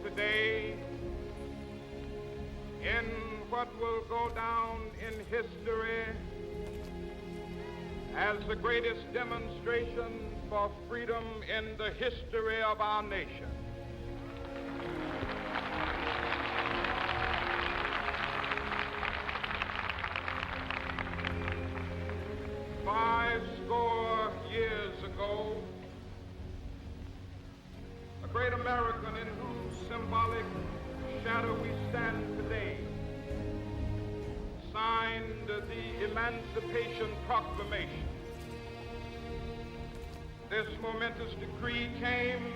today in what will go down in history as the greatest demonstration for freedom in the history of our nation. Years ago, a great American in whose symbolic shadow we stand today signed the Emancipation Proclamation. This momentous decree came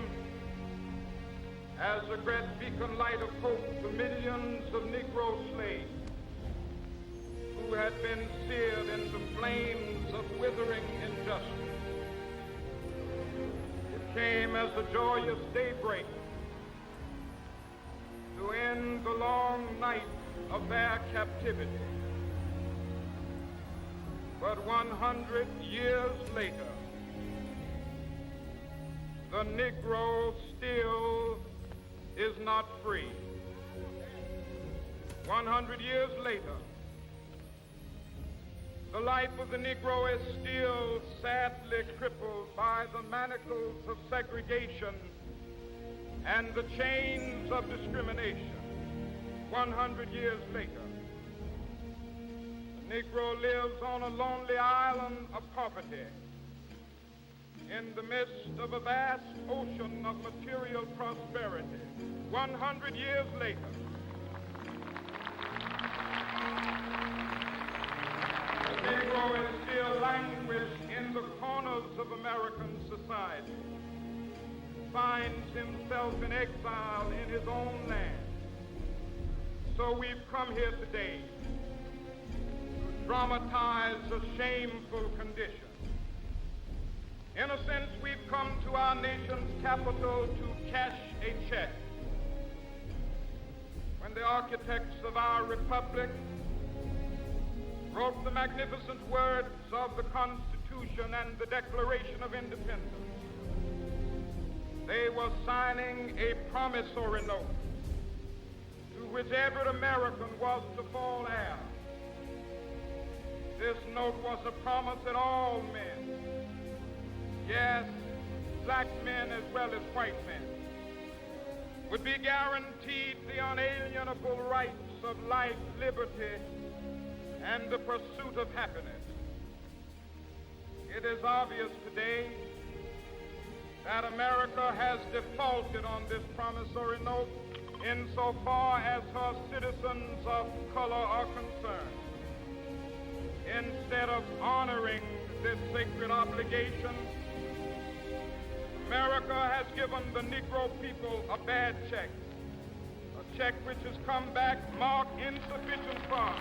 as a great beacon light of hope to millions of Negro slaves who had been seared in the flames of withering injustice. It came as a joyous daybreak to end the long night of their captivity. But 100 years later, the Negro still is not free. 100 years later, the life of the Negro is still sadly crippled by the manacles of segregation and the chains of discrimination. 100 years later, the Negro lives on a lonely island of poverty in the midst of a vast ocean of material prosperity. 100 years later, the Negro is still languished in the corners of American society, finds himself in exile in his own land. So we've come here today to dramatize a shameful condition. In a sense, we've come to our nation's capital to cash a check. When the architects of our republic wrote the magnificent words of the Constitution and the Declaration of Independence, they were signing a promissory note to which every American was to fall heir. This note was a promise that all men, yes, black men as well as white men, would be guaranteed the unalienable rights of life, liberty, and the pursuit of happiness. It is obvious today that America has defaulted on this promissory note insofar as her citizens of color are concerned. Instead of honoring this sacred obligation, America has given the Negro people a bad check, a check which has come back marked insufficient funds.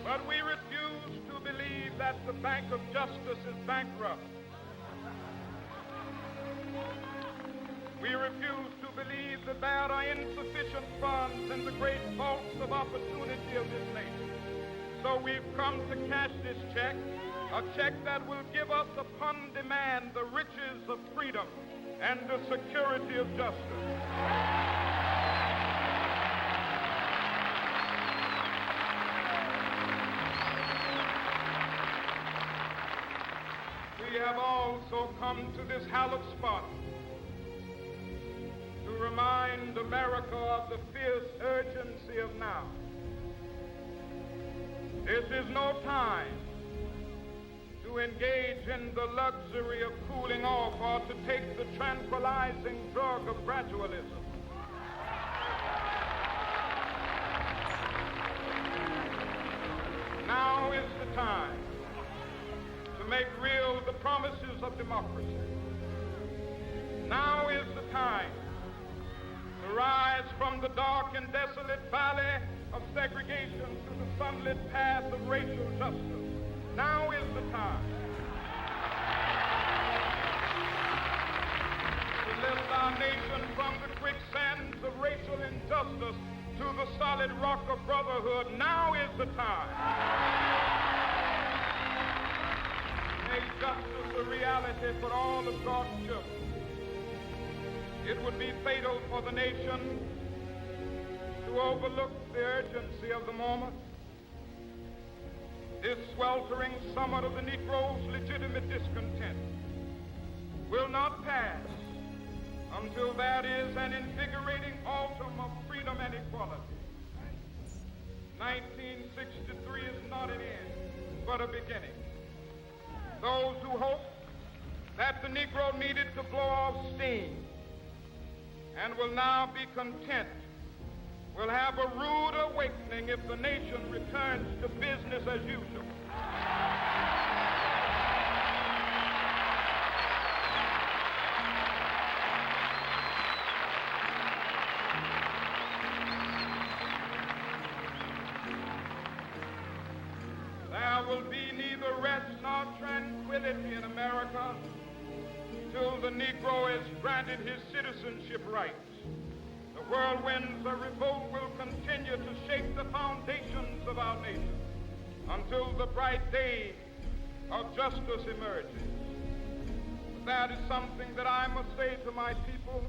But we refuse to believe that the Bank of Justice is bankrupt. We refuse to believe that there are insufficient funds in the great vaults of opportunity of this nation. So we've come to cash this check, a check that will give us upon demand the riches of freedom and the security of justice. We have also come to this hallowed spot to remind America of the fierce urgency of now. This is no time to engage in the luxury of cooling off or to take the tranquilizing drug of gradualism. Now is the time to make real the promises of democracy. Now is the time to rise from the dark and desolate valley of segregation to the sunlit path of racial justice. Now is the time to lift our nation from the quicksands of racial injustice to the solid solid rock of brotherhood, now is the time. Make justice a reality for all of God's children. It would be fatal for the nation to overlook the urgency of the moment. This sweltering summit of the Negro's legitimate discontent will not pass until there is an invigorating autumn of freedom and equality. 1963 is not an end, but a beginning. Those who hope that the Negro needed to blow off steam and will now be content will have a rude awakening if the nation returns to business as usual. There will be neither rest nor tranquility in America till the Negro is granted his citizenship rights. The whirlwinds of revolt will continue to shake the foundations of our nation until the bright day of justice emerges. But that is something that I must say to my people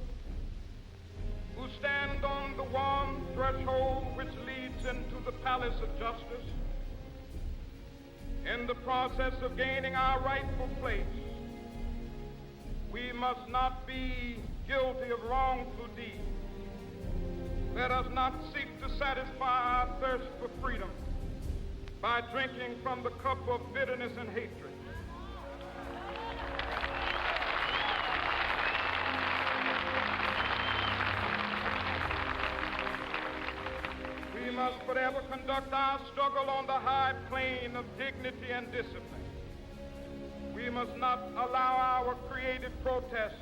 who stand on the warm threshold which leads into the palace of justice. In the process of gaining our rightful place, we must not be guilty of wrongful deeds. Let us not seek to satisfy our thirst for freedom by drinking from the cup of bitterness and hatred. We must forever conduct our struggle on the high plane of dignity and discipline. We must not allow our creative protests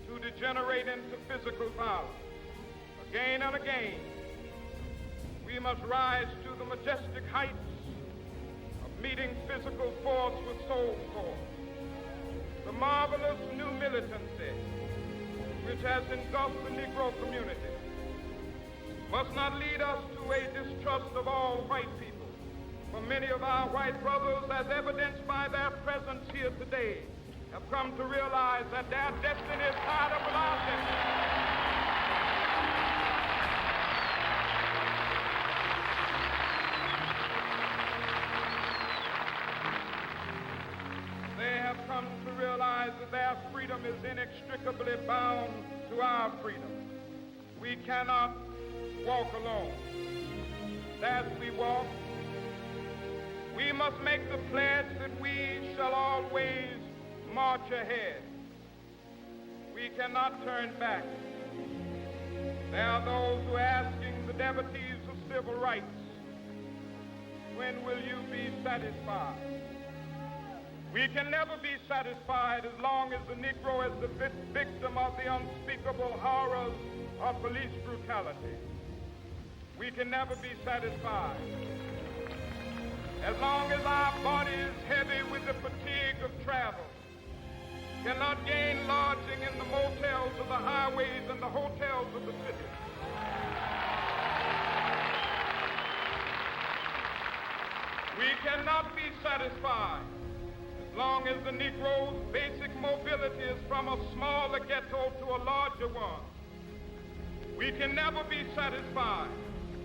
to degenerate into physical violence. Again and again, we must rise to the majestic heights of meeting physical force with soul force. The marvelous new militancy which has engulfed the Negro community must not lead us to a distrust of all white people. For many of our white brothers, as evidenced by their presence here today, have come to realize that their destiny is tied up with our destiny. Come to realize that their freedom is inextricably bound to our freedom. We cannot walk alone. As we walk, we must make the pledge that we shall always march ahead. We cannot turn back. There are those who are asking the devotees of civil rights, when will you be satisfied? We can never be satisfied as long as the Negro is the victim of the unspeakable horrors of police brutality. We can never be satisfied as long as our body is heavy with the fatigue of travel, cannot gain lodging in the motels of the highways and the hotels of the city. We cannot be satisfied as long as the Negro's basic mobility is from a smaller ghetto to a larger one. We can never be satisfied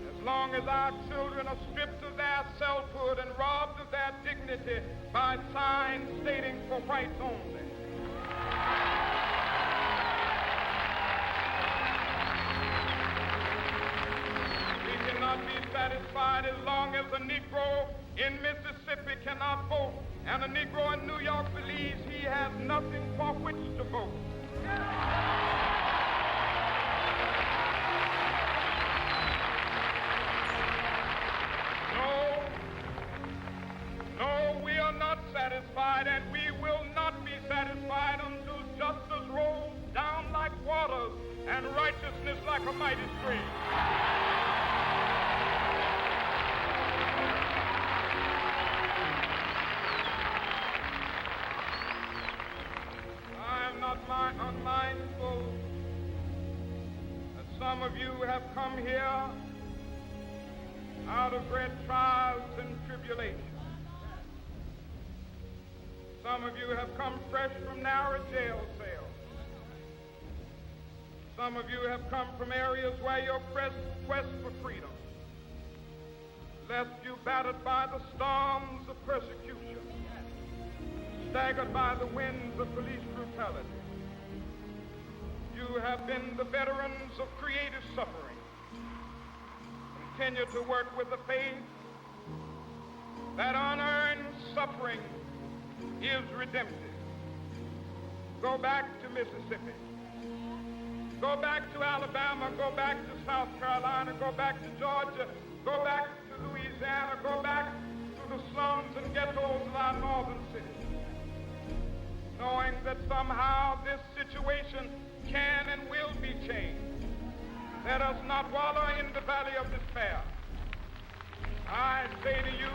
as long as our children are stripped of their selfhood and robbed of their dignity by signs stating for whites only. We cannot be satisfied as long as a Negro in Mississippi cannot vote and a Negro in New York believes he has nothing for which to vote. No, we are not satisfied, and we will not be satisfied until justice rolls down like waters and righteousness like a mighty stream. Unmindful that some of you have come here out of great trials and tribulations. Some of you have come fresh from narrow jail cells. Some of you have come from areas where your quest for freedom left you battered by the storms of persecution, staggered by the winds of police brutality. You have been the veterans of creative suffering. Continue to work with the faith that unearned suffering is redemptive. Go back to Mississippi. Go back to Alabama. Go back to South Carolina. Go back to Georgia. Go back to Louisiana. Go back to the slums and ghettos of our northern cities, knowing that somehow this situation can and will be changed. Let us not wallow in the valley of despair. I say to you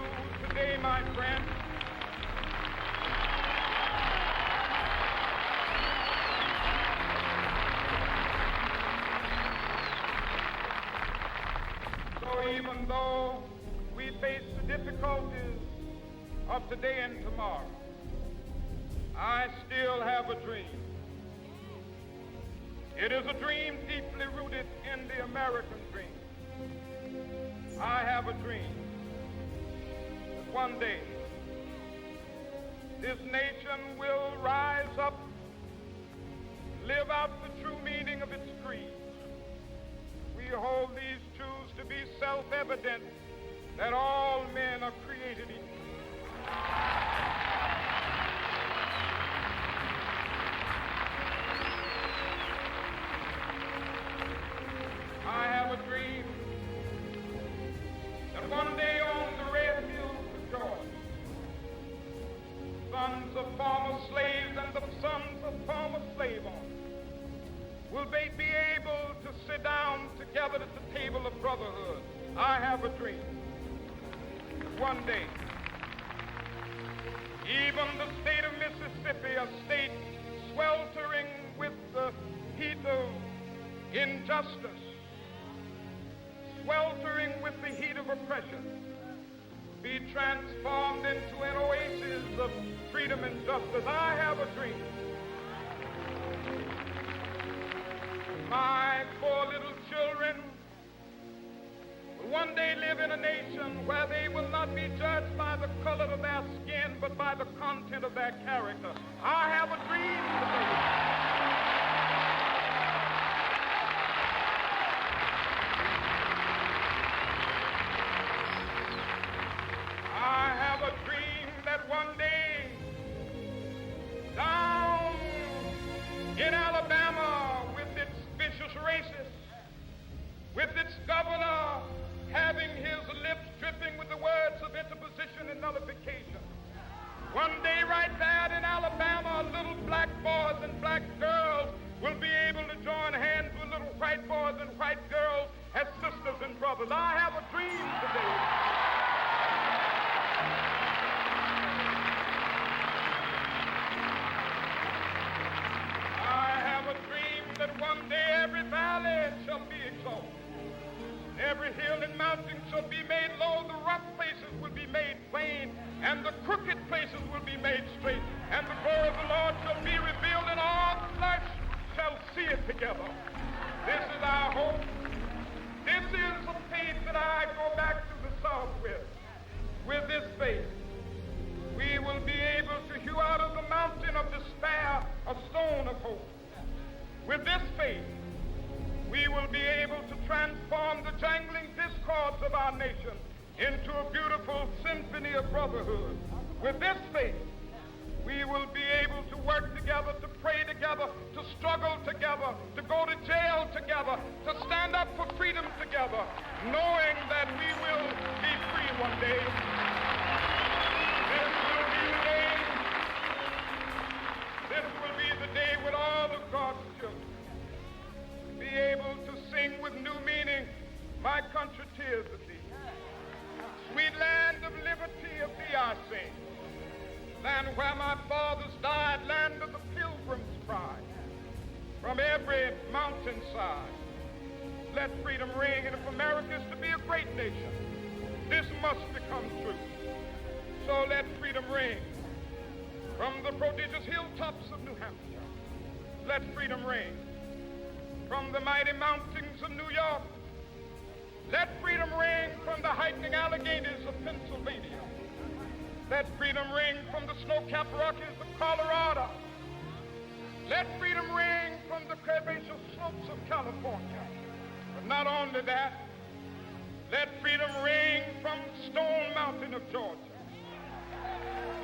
today, my friend, so even though we face the difficulties of today and tomorrow, I still have a dream. It is a dream deeply rooted in the American dream. I have a dream that one day this nation will rise up, live out the true meaning of its creed. We hold these truths to be self-evident, that all men are created equal. I have a dream that one day on the red hills of Georgia, sons of former slaves and the sons of former slave owners will they be able to sit down together at the table of brotherhood. I have a dream that one day even the state of Mississippi, a state sweltering with the heat of injustice, sweltering with the heat of oppression, be transformed into an oasis of freedom and justice. I have a dream. My poor little children will one day live in a nation where they will not be judged by the color of their skin, but by the content of their character. I have a dream today. One day, down in Alabama, with its vicious racists, with its governor having his lips dripping with the words of interposition and nullification, one day right there in Alabama, little black boys and black girls will be able to join hands with little white boys and white girls as sisters and brothers. I have a dream today. That one day every valley shall be exalted, every hill and mountain shall be made low, the rough places will be made plain, and the crooked places will be made straight, and the glory of the Lord shall be revealed, and all flesh shall see it together. This is our hope. This is the faith that I go back to the South with. With this faith, we will be able to hew out of the mountain of despair a stone of hope. With this faith, we will be able to transform the jangling discords of our nation into a beautiful symphony of brotherhood. With this faith, we will be able to work together, to pray together, to struggle together, to go to jail together, to stand up for freedom together, knowing that we will be free one day. This will be the day. This will be the day with all of God's children be able to sing with new meaning, my country tears of thee. Sweet land of liberty of thee I sing. Land where my fathers died, land of the pilgrim's pride. From every mountainside, let freedom ring. And if America is to be a great nation, This must become true. So let freedom ring from the prodigious hilltops of New Hampshire. Let freedom ring from the mighty mountains of New York. Let freedom ring from the hiking Alleghenies of Pennsylvania. Let freedom ring from the snow-capped Rockies of Colorado. Let freedom ring from the curvaceous slopes of California. But not only that, let freedom ring from Stone Mountain of Georgia.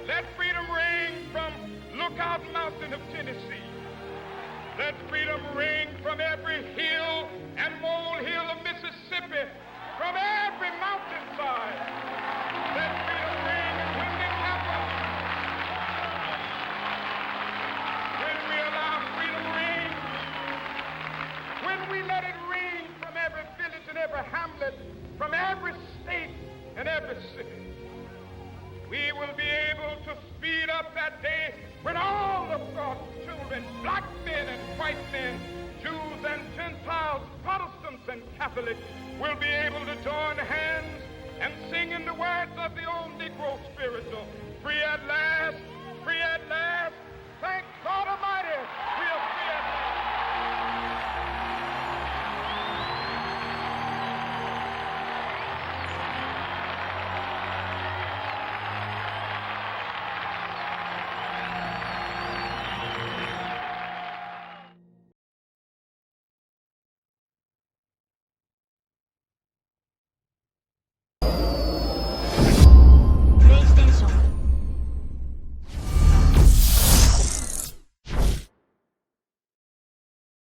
Let freedom ring from Lookout Mountain of Tennessee. Let freedom ring from every hill and molehill of Mississippi, from every mountainside. Let freedom ring, and when it happens, when we allow freedom ring, when we let it ring from every village and every hamlet, from every state and every city, we will be able to speed up that day when all of God's children, black men and white men, Jews and Gentiles, Protestants and Catholics, will be able to join hands and sing in the words of the old Negro spiritual, free at last,